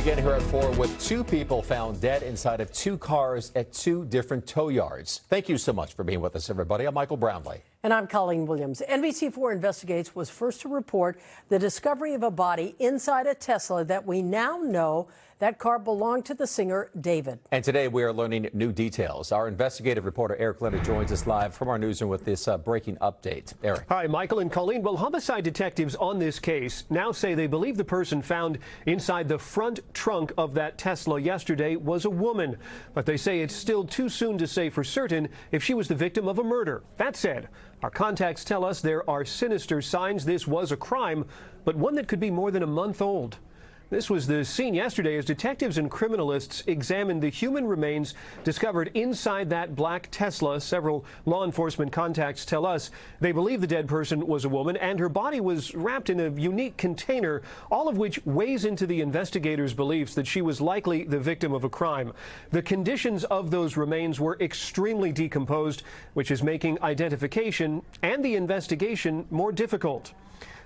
begin here at 4 with 2 people found dead inside of 2 cars at 2 different tow yards. Thank you so much for being with us, everybody. I'm Michael Brownlee. And I'm Colleen Williams. NBC4 Investigates was first to report the discovery of a body inside a Tesla that we now know that car belonged to the singer David. And today we are learning new details. Our investigative reporter Eric Leonard joins us live from our newsroom with this breaking update. Eric. Hi, Michael and Colleen. Well, homicide detectives on this case now say they believe the person found inside the front trunk of that Tesla yesterday was a woman. But they say it's still too soon to say for certain if she was the victim of a murder. That said, our contacts tell us there are sinister signs this was a crime, but one that could be more than a month old. This was the scene yesterday as detectives and criminalists examined the human remains discovered inside that black Tesla. Several law enforcement contacts tell us they believe the dead person was a woman and her body was wrapped in a unique container, all of which weighs into the investigators' beliefs that she was likely the victim of a crime. The conditions of those remains were extremely decomposed, which is making identification and the investigation more difficult.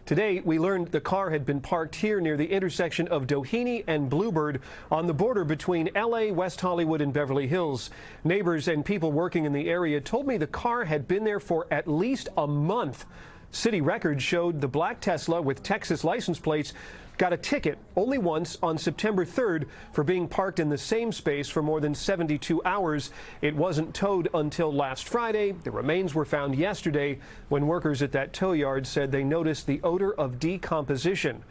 Today, we learned the car had been parked here near the intersection of Doheny and Bluebird on the border between L.A., West Hollywood, and Beverly Hills. Neighbors and people working in the area told me the car had been there for at least a month. City records showed the black Tesla with Texas license plates got a ticket only once on September 3rd for being parked in the same space for more than 72 hours. It wasn't towed until last Friday. The remains were found yesterday when workers at that tow yard said they noticed the odor of decomposition.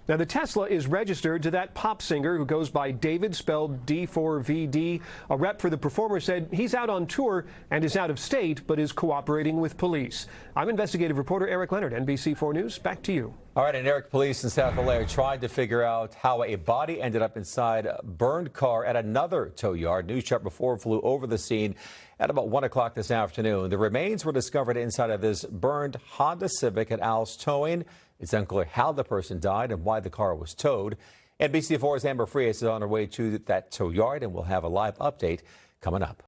Now, the Tesla is registered to that pop singer who goes by David, spelled D4VD. A rep for the performer said he's out on tour and is out of state, but is cooperating with police. I'm investigative reporter Eric Leonard, NBC4 News. Back to you. All right, and Eric, police in South LA are trying to figure out how a body ended up inside a burned car at another tow yard. News Chart before flew over the scene at about 1 o'clock this afternoon. The remains were discovered inside of this burned Honda Civic at Al's Towing. It's unclear how the person died and why the car was towed. NBC4's Amber Frias is on her way to that tow yard, and we'll have a live update coming up.